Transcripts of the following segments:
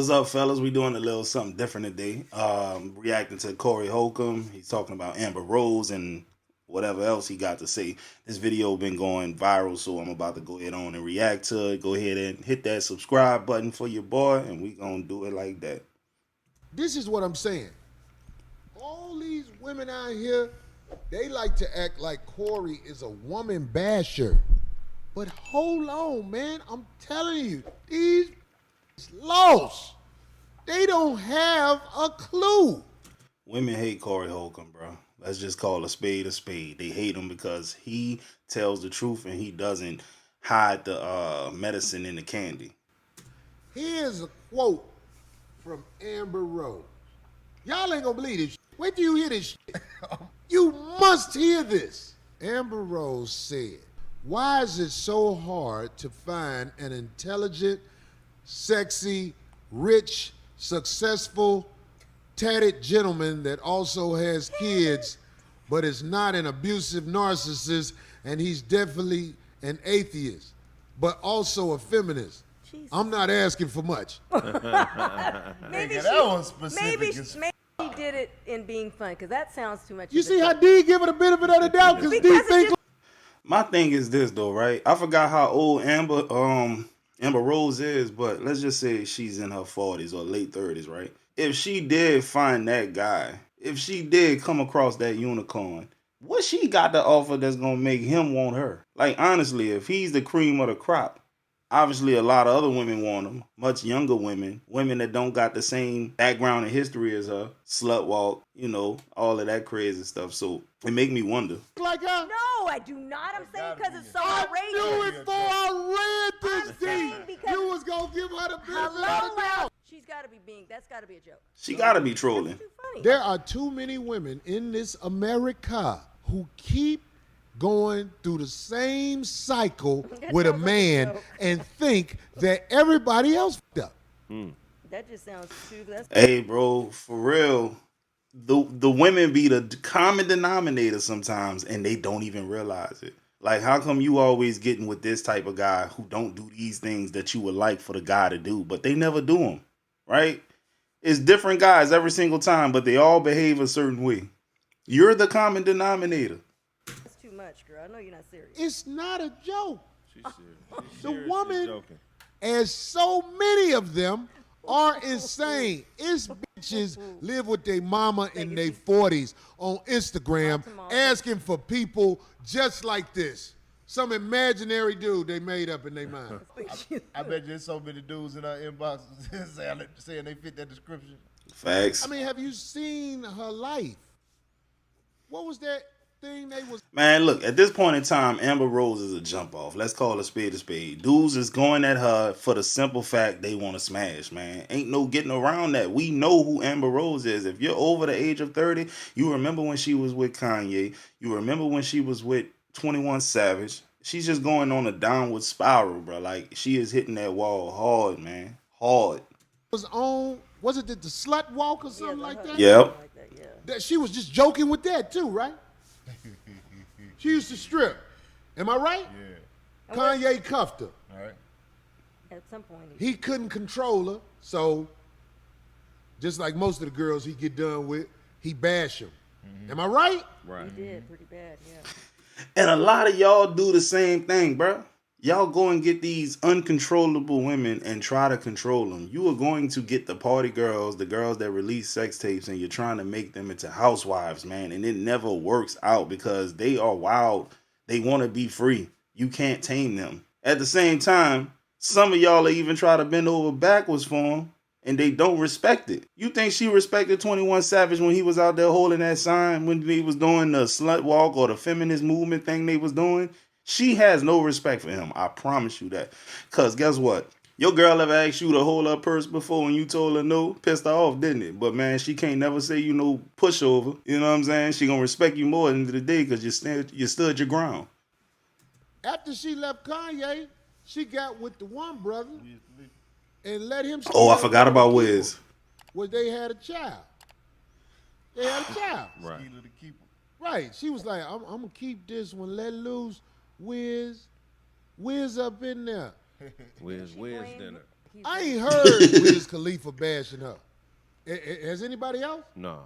What's up, fellas? We doing a little something different today. Reacting to Corey Holcomb. He's talking about Amber Rose and whatever else he got to say. This video been going viral, so I'm about to go ahead on and react to it. Go ahead and hit that subscribe button for your boy, and we gonna do it like that. This is what I'm saying. All these women out here, they like to act like Corey is a woman basher. But hold on, man. I'm telling you, these lost. They don't have a clue. Women hate Corey Holcomb, bro. Let's just call a spade a spade. They hate him because he tells the truth and he doesn't hide the medicine in the candy. Here's a quote from Amber Rose. Y'all ain't gonna believe this. Wait till you hear this. You must hear this. Amber Rose said, "Why is it so hard to find an intelligent, sexy, rich, successful, tatted gentleman that also has kids, but is not an abusive narcissist, and he's definitely an atheist, but also a feminist?" Jesus. I'm not asking for much. Maybe that was specific. Maybe he did it in being fun, because that sounds too much. You see how D give it a benefit of the doubt, because D think. My thing is this though, right? I forgot how old Amber Rose is, but let's just say she's in her 40s or late 30s, right? If she did find that guy, if she did come across that unicorn, what she got to offer that's gonna make him want her? Like honestly, if he's the cream of the crop, obviously a lot of other women want him, much younger women, women that don't got the same background and history as her, slut walk, all of that crazy stuff. So it make me wonder. Like her? No, I do not. I'm saying because it's so outrageous. I knew it before I read this thing. You was gonna give her the benefit of the doubt. She's got to be that's got to be a joke. She got to be trolling. Too funny. There are too many women in this America who keep going through the same cycle with a man and think that everybody else f***ed up. That just sounds too. Hey, bro, for real. The women be the common denominator sometimes, and they don't even realize it. Like, how come you always getting with this type of guy who don't do these things that you would like for the guy to do, but they never do them, right? It's different guys every single time, but they all behave a certain way. You're the common denominator. That's too much, girl. I know you're not serious. It's not a joke. She's serious. She's The serious. woman, as so many of them, are insane. It's bitches live with their mama in their 40s on Instagram asking for people just like this. Some imaginary dude they made up in their mind. I bet there's so many dudes in our inbox saying they fit that description. Facts. I mean, have you seen her life? What was that thing they was... Man, look, at this point in time, Amber Rose is a jump off. Let's call a spade a spade. Dudes is going at her for the simple fact they want to smash, man. Ain't no getting around that. We know who Amber Rose is. If you're over the age of 30, you remember when she was with Kanye. You remember when she was with 21 Savage. She's just going on a downward spiral, bro. Like, she is hitting that wall hard, man. Hard. Was it the slut walk or something like that? Yep. That she was just joking with that too, right? She used to strip. Am I right? Yeah. Kanye cuffed her. All right. At some point. He couldn't control her, so just like most of the girls he get done with, he bash them. Am I right? Right. He did pretty bad, yeah. And a lot of y'all do the same thing, bro. Y'all go and get these uncontrollable women and try to control them. You are going to get the party girls, the girls that release sex tapes, and you're trying to make them into housewives, man. And it never works out because they are wild. They want to be free. You can't tame them. At the same time, some of y'all are even try to bend over backwards for them, and they don't respect it. You think she respected 21 Savage when he was out there holding that sign when he was doing the slut walk or the feminist movement thing they was doing? She has no respect for him. I promise you that. Because guess what? Your girl ever asked you to hold her purse before and you told her no? Pissed her off, didn't it? But man, she can't never say you no pushover. You know what I'm saying? She gonna respect you more at the end of the day because you stood your ground. After she left Kanye, she got with the one brother and let him... Oh, I forgot about Wiz. Where they had a child. They had a child. Right. Right. She was like, I'm going to keep this one let loose. Wiz up in there. Wiz dinner. I ain't heard Wiz Khalifa bashing her. Has anybody else? No.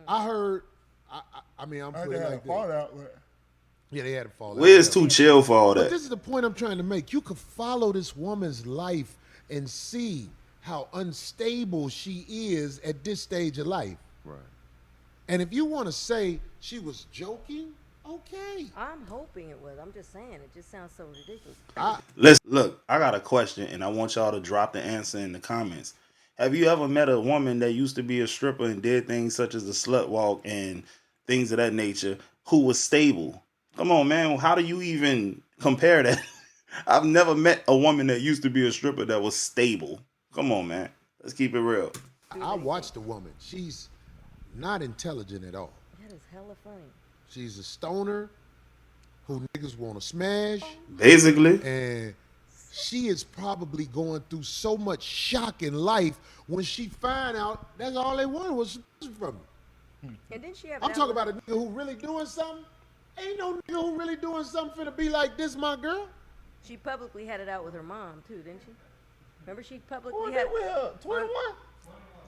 I heard. I mean, I'm putting it like this. Yeah, they had a fallout. Wiz too chill for all But that. this is the point I'm trying to make. You could follow this woman's life and see how unstable she is at this stage of life. Right. And if you want to say she was joking, okay. I'm hoping it was. I'm just saying. It just sounds so ridiculous. Look, I got a question, and I want y'all to drop the answer in the comments. Have you ever met a woman that used to be a stripper and did things such as the slut walk and things of that nature who was stable? Come on, man. How do you even compare that? I've never met a woman that used to be a stripper that was stable. Come on, man. Let's keep it real. I watched the woman. She's not intelligent at all. That is hella funny. She's a stoner who niggas want to smash. Basically. And she is probably going through so much shock in life when she find out that's all they wanted was from her. And then she have. I'm talking about a nigga who really doing something. Ain't no nigga who really doing something finna be like this, my girl. She publicly had it out with her mom too, didn't she? Remember she publicly had. 21.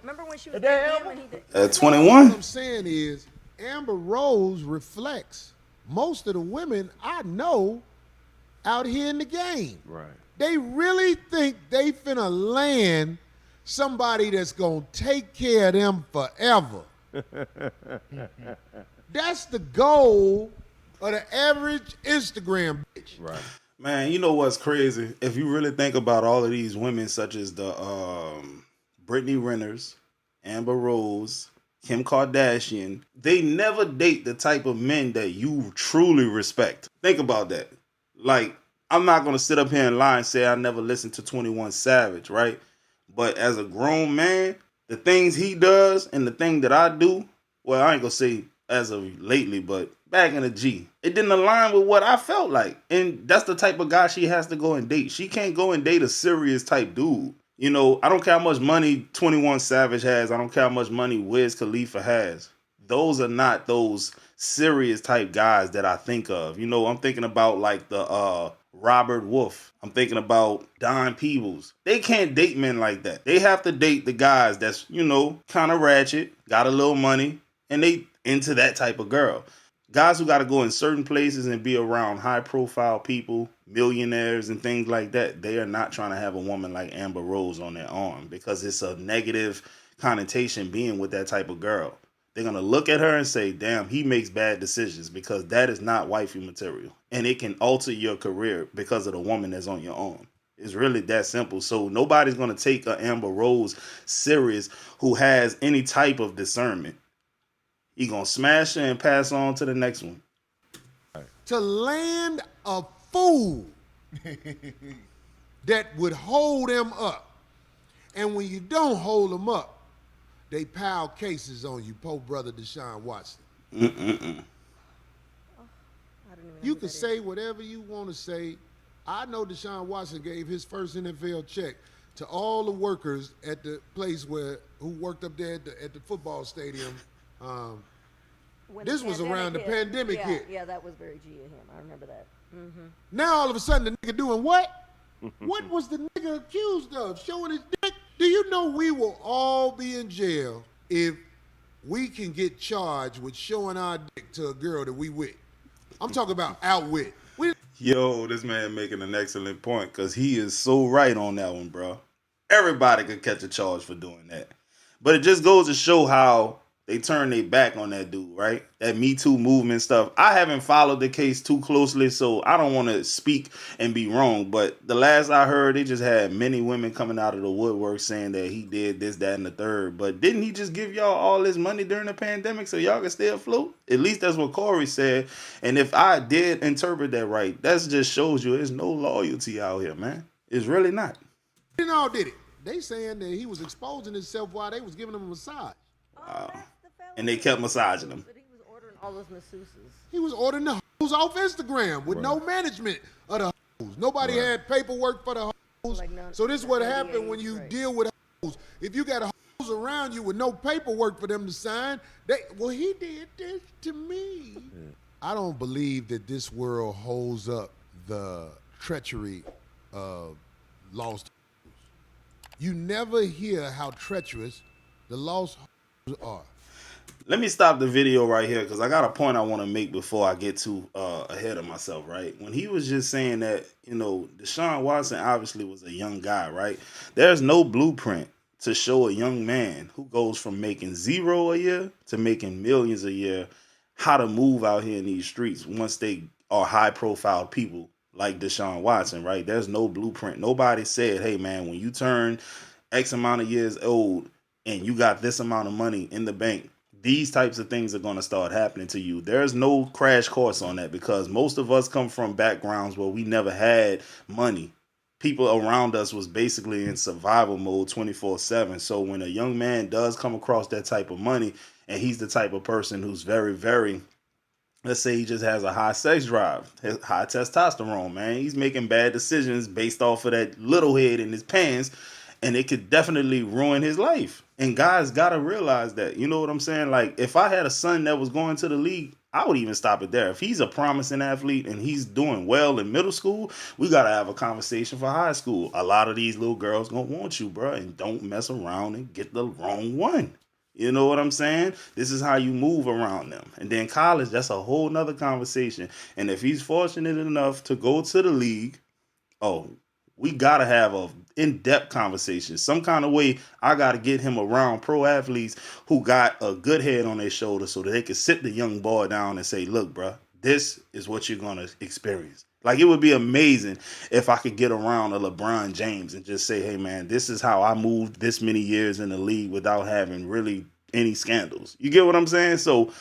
Remember when she was dating him and he did. At What 21. I'm saying is, Amber Rose reflects most of the women I know out here in the game. Right. They really think they finna land somebody that's gonna take care of them forever. That's the goal of the average Instagram bitch. Right. Man, you know what's crazy? If you really think about all of these women, such as the Britney Renners, Amber Rose, Kim Kardashian, they never date the type of men that you truly respect. Think about that. Like, I'm not going to sit up here and lie and say I never listened to 21 Savage, right? But as a grown man, the things he does and the thing that I do, well, I ain't going to say as of lately, but back in the G, it didn't align with what I felt like. And that's the type of guy she has to go and date. She can't go and date a serious type dude. You know, I don't care how much money 21 Savage has. I don't care how much money Wiz Khalifa has. Those are not those serious type guys that I think of. You know, I'm thinking about like the Robert Wolf. I'm thinking about Don Peebles. They can't date men like that. They have to date the guys that's, you know, kind of ratchet, got a little money, and they into that type of girl. Guys who got to go in certain places and be around high profile people, millionaires and things like that, they are not trying to have a woman like Amber Rose on their arm because it's a negative connotation being with that type of girl. They're going to look at her and say, damn, he makes bad decisions, because that is not wifey material. And it can alter your career because of the woman that's on your arm. It's really that simple. So nobody's going to take an Amber Rose serious who has any type of discernment. He going to smash her and pass on to the next one. To land a fool that would hold them up. And when you don't hold them up, they pile cases on you, poor brother DeShaun Watson. You can say whatever you want to say. I know DeShaun Watson gave his first NFL check to all the workers at the place who worked up there at the football stadium. This was around the pandemic hit. Yeah, that was very G of him. I remember that. Mm-hmm. Now all of a sudden the nigga doing what? What was the nigga accused of? Showing his dick? Do you know we will all be in jail if we can get charged with showing our dick to a girl that we with? I'm talking about outwit. Yo, this man making an excellent point, because he is so right on that one, bro. Everybody could catch a charge for doing that. But it just goes to show how they turn their back on that dude, right? That Me Too movement stuff. I haven't followed the case too closely, so I don't want to speak and be wrong. But the last I heard, they just had many women coming out of the woodwork saying that he did this, that, and the third. But didn't he just give y'all all this money during the pandemic so y'all can stay afloat? At least that's what Corey said. And if I did interpret that right, that just shows you there's no loyalty out here, man. It's really not. They all did it. They saying that he was exposing himself while they was giving him a massage. And they kept massaging him. But he was ordering all those masseuses. He was ordering the hoes off Instagram with no management of the hoes. Nobody had paperwork for the hoes. So this is what happened when you deal with hoes. If you got hoes around you with no paperwork for them to sign, he did this to me. I don't believe that this world holds up the treachery of lost. You never hear how treacherous the lost are. Let me stop the video right here because I got a point I want to make before I get too ahead of myself, right? When he was just saying that, DeShaun Watson obviously was a young guy, right? There's no blueprint to show a young man who goes from making zero a year to making millions a year how to move out here in these streets once they are high-profile people like DeShaun Watson, right? There's no blueprint. Nobody said, hey, man, when you turn X amount of years old and you got this amount of money in the bank, these types of things are going to start happening to you. There's no crash course on that because most of us come from backgrounds where we never had money. People around us was basically in survival mode 24/7. So when a young man does come across that type of money and he's the type of person who's very, very, let's say he just has a high sex drive, high testosterone, man. He's making bad decisions based off of that little head in his pants. And it could definitely ruin his life. And guys got to realize that. You know what I'm saying? Like, if I had a son that was going to the league, I would even stop it there. If he's a promising athlete and he's doing well in middle school, we got to have a conversation for high school. A lot of these little girls going to want you, bro. And don't mess around and get the wrong one. You know what I'm saying? This is how you move around them. And then college, that's a whole nother conversation. And if he's fortunate enough to go to the league, we got to have a in-depth conversation. Some kind of way I got to get him around pro athletes who got a good head on their shoulder so that they can sit the young boy down and say, look, bro, this is what you're going to experience. Like, it would be amazing if I could get around a LeBron James and just say, hey, man, this is how I moved this many years in the league without having really any scandals. You get what I'm saying? So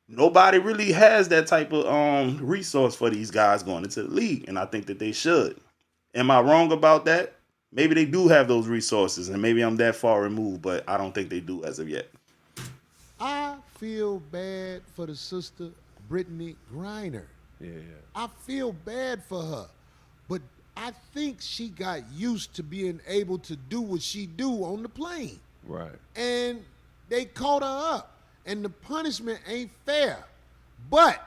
nobody really has that type of resource for these guys going into the league, and I think that they should. Am I wrong about that? Maybe they do have those resources, and maybe I'm that far removed, but I don't think they do as of yet. I feel bad for the sister, Britney Griner. Yeah. I feel bad for her, but I think she got used to being able to do what she do on the plane. Right. And they caught her up, and the punishment ain't fair. But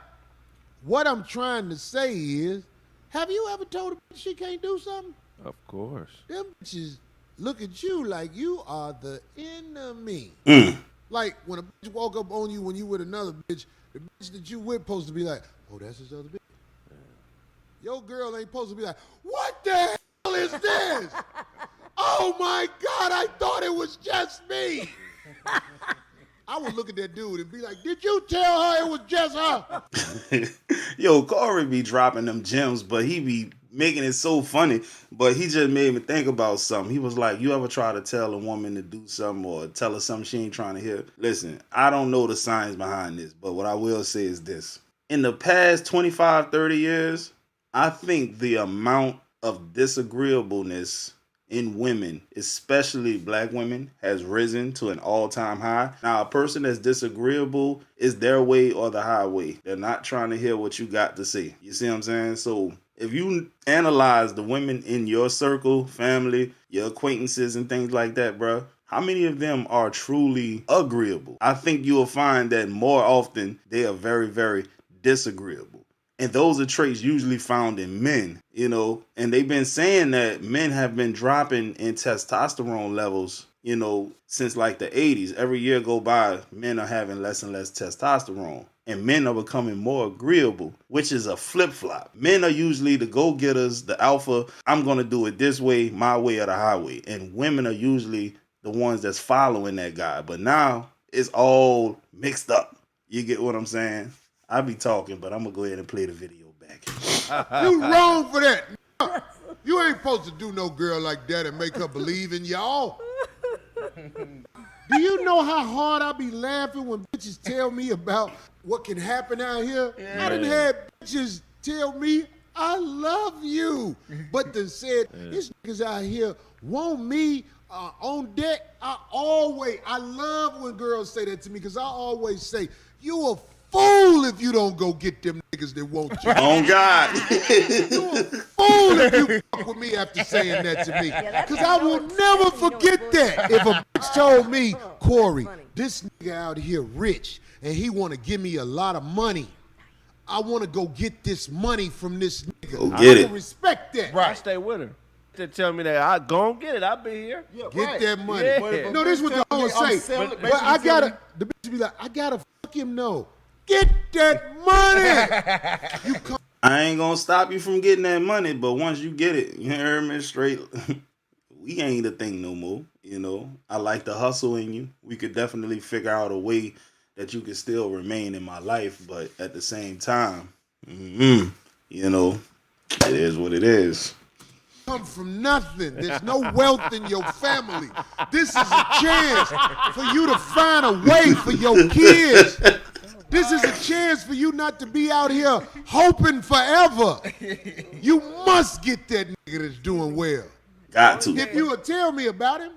what I'm trying to say is, have you ever told her she can't do something? Of course. Them bitches look at you like you are the enemy. Like when a bitch walk up on you when you with another bitch, the bitch that you with supposed to be like, oh, that's his other bitch. Your girl ain't supposed to be like, what the hell is this? Oh my God, I thought it was just me. I would look at that dude and be like, did you tell her it was just her? Yo, Corey be dropping them gems, but he be making it so funny. But he just made me think about something. He was like, you ever try to tell a woman to do something or tell her something she ain't trying to hear? Listen, I don't know the science behind this, but what I will say is this. In the past 25, 30 years, I think the amount of disagreeableness in women, especially black women, has risen to an all-time high. Now, a person that's disagreeable is their way or the highway. They're not trying to hear what you got to say. You see what I'm saying? So if you analyze the women in your circle, family, your acquaintances and things like that, bro, how many of them are truly agreeable? I think you will find that more often they are very, very disagreeable. And those are traits usually found in men, and they've been saying that men have been dropping in testosterone levels, since like the 80s. Every year go by, men are having less and less testosterone. And men are becoming more agreeable, which is a flip-flop. Men are usually the go-getters, the alpha. I'm going to do it this way, my way or the highway. And women are usually the ones that's following that guy. But now it's all mixed up. You get what I'm saying? I be talking, but I'm going to go ahead and play the video back. You wrong for that. You ain't supposed to do no girl like that and make her believe in y'all. Do you know how hard I be laughing when bitches tell me about what can happen out here? Yeah. I done had bitches tell me, I love you. But they said, these niggas out here want me on deck. I love when girls say that to me because I always say, you a fool if you don't go get them niggas that want you. Oh, God. You a fool if you fuck with me after saying that to me. Because I will never forget that. If a bitch told me, Corey, this nigga out here rich, and he want to give me a lot of money. I want to go get this money from this nigga. Go get it. I respect that. Right. I stay with her. to tell me that I go and get it. I'll be here. Yeah, Get that money. Yeah. No, this is what the hoes say. But I gotta, the bitch be like, I gotta fuck him. No, get that money. You come. I ain't gonna stop you from getting that money, but once you get it, you hear me straight. We ain't a thing no more. You know, I like the hustle in you. We could definitely figure out a way that you can still remain in my life, but at the same time, you know, it is what it is. Come from nothing. There's no wealth in your family. This is a chance for you to find a way for your kids. This is a chance for you not to be out here hoping forever. You must get that nigga that's doing well. Got to. If you would tell me about him,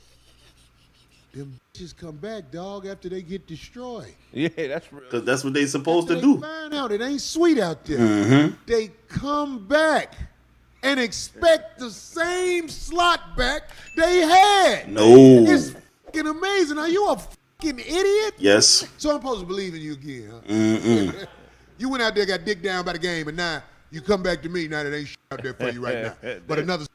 them bitches come back, dog, after they get destroyed. Yeah, that's real. Because that's what they supposed After to do. they find out it ain't sweet out there. They come back and expect the same slot back they had. No. It's fucking amazing. Are you a fucking idiot? Yes. So I'm supposed to believe in you again, huh? You went out there, got dicked down by the game, and now you come back to me now that ain't shit out there for you right now. But another